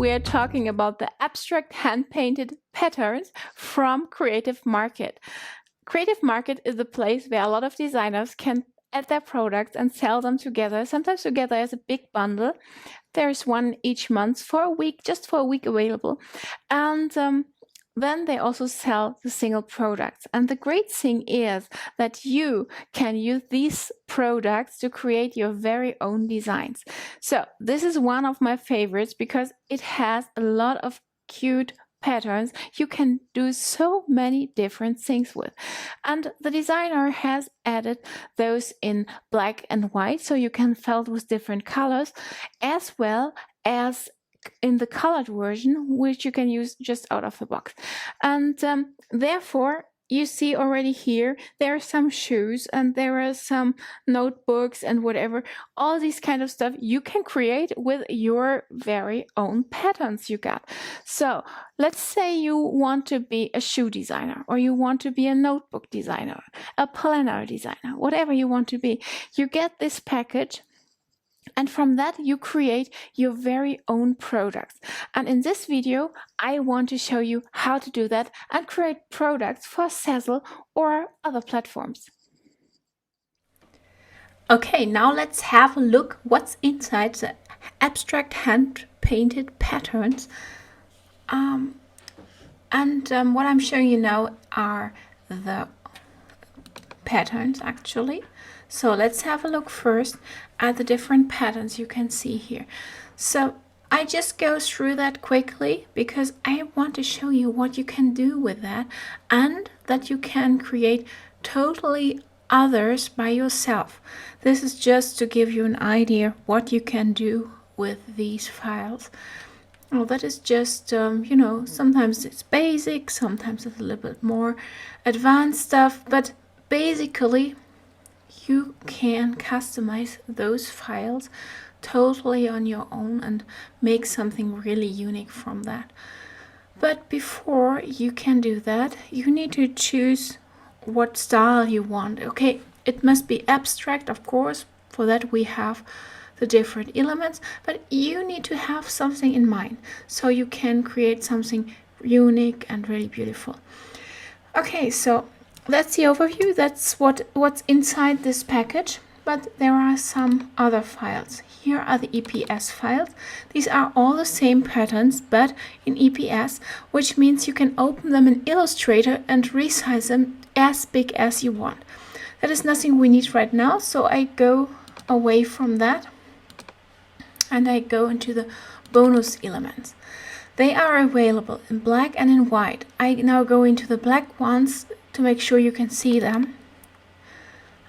we are talking about the abstract hand-painted patterns from Creative Market. Creative Market is a place where a lot of designers can add their products and sell them together, sometimes together as a big bundle. There's one each month for a week, just for a week available. And then they also sell the single products. And the great thing is that you can use these products to create your very own designs. So this is one of my favorites because it has a lot of cute patterns you can do so many different things with. And the designer has added those in black and white, so you can felt with different colors, as well as in the colored version, which you can use just out of the box. And therefore, you see already here, there are some shoes and there are some notebooks and whatever, all these kind of stuff you can create with your very own patterns you got. So let's say you want to be a shoe designer, or you want to be a notebook designer, a planner designer, whatever you want to be. You get this package, and from that you create your very own products. And in this video, I want to show you how to do that and create products for Sezzle or other platforms. Okay, now let's have a look what's inside the abstract hand-painted patterns. What I'm showing you now are the patterns actually. So let's have a look first at the different patterns you can see here. So I just go through that quickly because I want to show you what you can do with that, and that you can create totally others by yourself. This is just to give you an idea what you can do with these files. Well, that is just, you know, sometimes it's basic, sometimes it's a little bit more advanced stuff, but basically you can customize those files totally on your own and make something really unique from that. But before you can do that, you need to choose what style you want. Okay, it must be abstract, of course. For that we have the different elements, but you need to have something in mind so you can create something unique and really beautiful. Okay, so that's the overview. That's what's inside this package, but there are some other files. Here are the EPS files. These are all the same patterns, but in EPS, which means you can open them in Illustrator and resize them as big as you want. That is nothing we need right now, so I go away from that and I go into the bonus elements. They are available in black and in white. I now go into the black ones to make sure you can see them.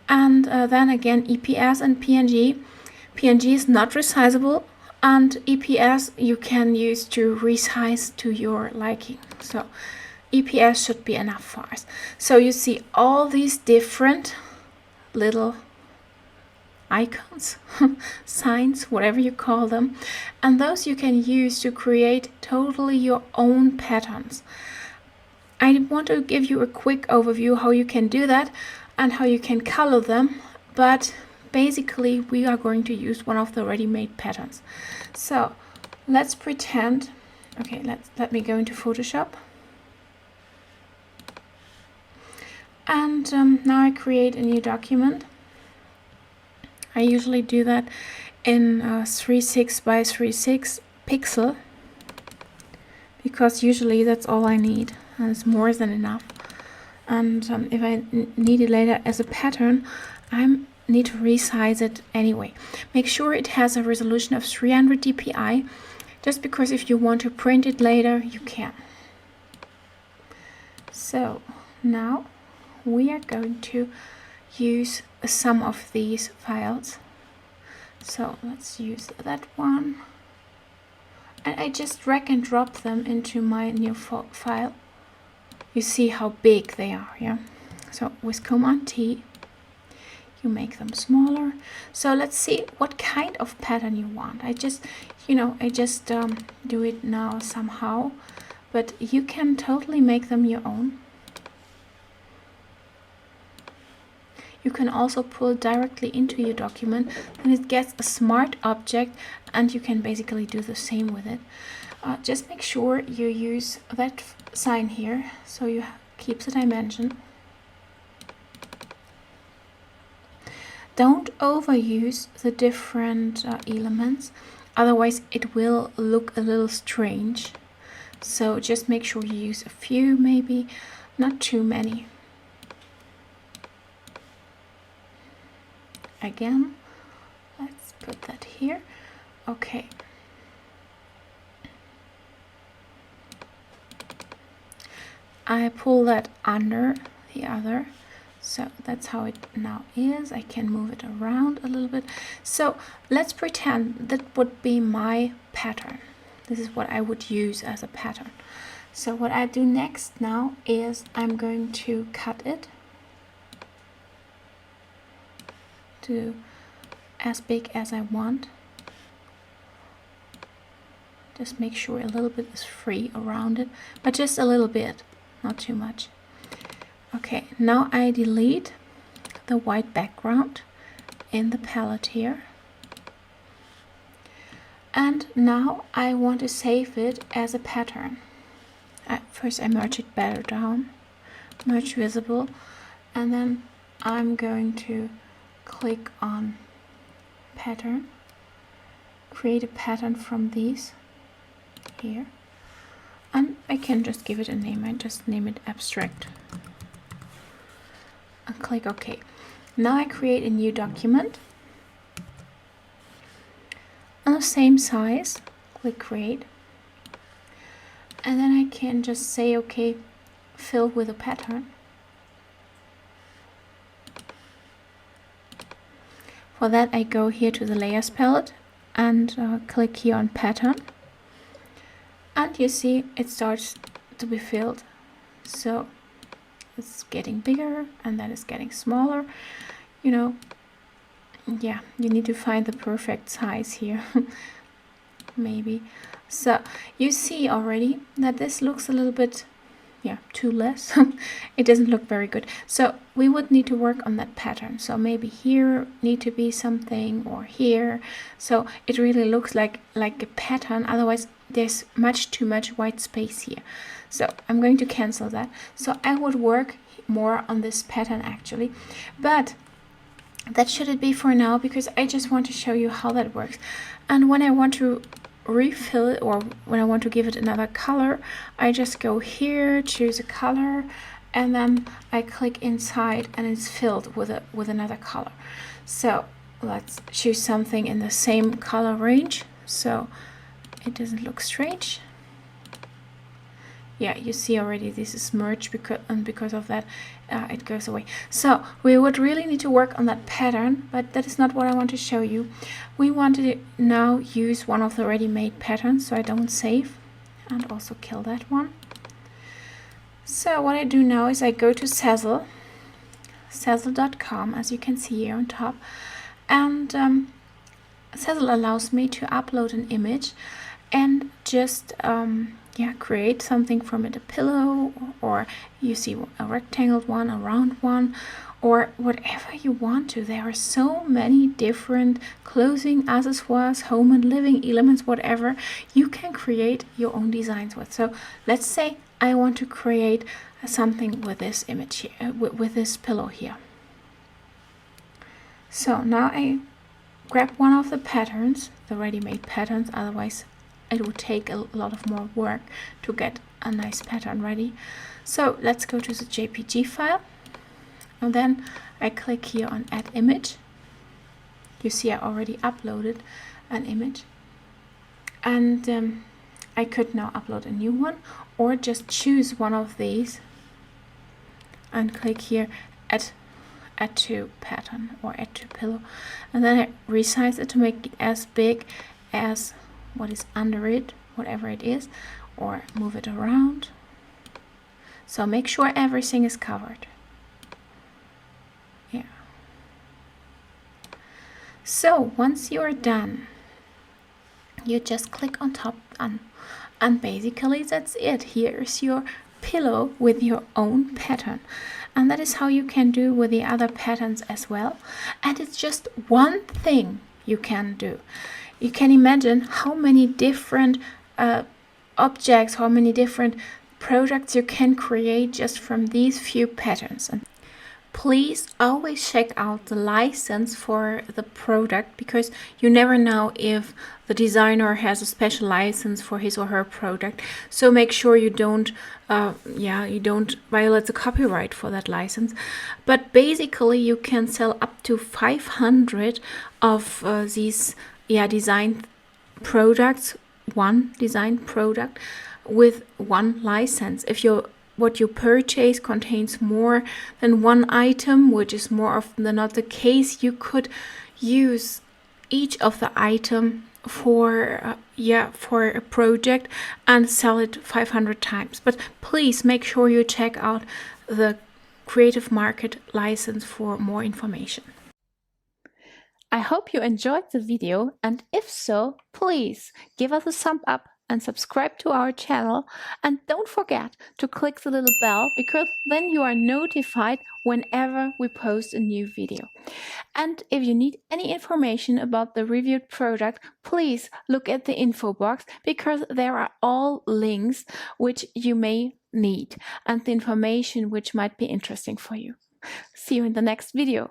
And then again, EPS and PNG. PNG is not resizable, and EPS you can use to resize to your liking. So EPS should be enough for us. So you see all these different little icons, signs, whatever you call them, and those you can use to create totally your own patterns. I want to give you a quick overview how you can do that and how you can color them, but basically we are going to use one of the ready-made patterns. So let's pretend, okay, let me go into Photoshop, and now I create a new document. I usually do that in 3.6 by 3.6 pixel because usually that's all I need, and it's more than enough. And if I need it later as a pattern, I need to resize it anyway. Make sure it has a resolution of 300 dpi, just because if you want to print it later, you can. So now we are going to use some of these files. So let's use that one. And I just drag and drop them into my new file. You see how big they are, yeah? So with Command T, you make them smaller. So let's see what kind of pattern you want. I just do it now somehow, but you can totally make them your own. You can also pull directly into your document and it gets a smart object, and you can basically do the same with it. just make sure you use that sign here so you keep the dimension. Don't overuse the different elements, otherwise it will look a little strange. So just make sure you use a few, maybe not too many. Again, let's put that here. Okay. I pull that under the other, so that's how it now is. I can move it around a little bit. So let's pretend that would be my pattern. This is what I would use as a pattern. So what I do next now is I'm going to cut it to as big as I want. Just make sure a little bit is free around it, but just a little bit, not too much. Okay, now I delete the white background in the palette here. And now I want to save it as a pattern. First I merge it better down, merge visible, and then I'm going to click on pattern, create a pattern from these here, and I can just give it a name. I just name it Abstract and click OK. Now I create a new document on the same size, click create, and then I can just say OK, fill with a pattern. For that I go here to the layers palette and click here on pattern, and you see it starts to be filled. So it's getting bigger and then it's getting smaller, you know. Yeah, you need to find the perfect size here. Maybe. So you see already that this looks a little bit, yeah, too less. It doesn't look very good. So we would need to work on that pattern. So maybe here need to be something, or here. So it really looks like a pattern. Otherwise there's much too much white space here. So I'm going to cancel that. So I would work more on this pattern actually, but that should it be for now, because I just want to show you how that works. And when I want to refill it, or when I want to give it another color, I just go here, choose a color, and then I click inside and it's filled with another color. So let's choose something in the same color range so it doesn't look strange. Yeah, you see already this is merged, because of that it goes away. So we would really need to work on that pattern, but that is not what I want to show you. We want to now use one of the ready-made patterns, so I don't save, and also kill that one. So what I do now is I go to Sezzle.com, as you can see here on top, and Sezzle allows me to upload an image and just create something from it, a pillow, or you see a rectangled one, a round one, or whatever you want to. There are so many different clothing, accessoires, home and living elements, whatever you can create your own designs with. So let's say I want to create something with this image here, with this pillow here. So now I grab one of the patterns, the ready-made patterns, otherwise it would take a lot of more work to get a nice pattern ready. So let's go to the JPG file, and then I click here on add image. You see I already uploaded an image, and I could now upload a new one, or just choose one of these and click here add to pattern or add to pillow, and then I resize it to make it as big as what is under it, whatever it is, or move it around. So make sure everything is covered. Yeah. So once you're done, you just click on top and basically that's it. Here's your pillow with your own pattern, and that is how you can do with the other patterns as well. And it's just one thing you can do. You can imagine how many different objects, how many different products you can create just from these few patterns. And please always check out the license for the product, because you never know if the designer has a special license for his or her product. So make sure you don't violate the copyright for that license. But basically you can sell up to 500 of these design products, one design product with one license. If what you purchase contains more than one item, which is more often than not the case, you could use each of the item for a project and sell it 500 times. But please make sure you check out the Creative Market license for more information. I hope you enjoyed the video, and if so, please give us a thumb up and subscribe to our channel, and don't forget to click the little bell, because then you are notified whenever we post a new video. And if you need any information about the reviewed product, please look at the info box, because there are all links which you may need and the information which might be interesting for you. See you in the next video.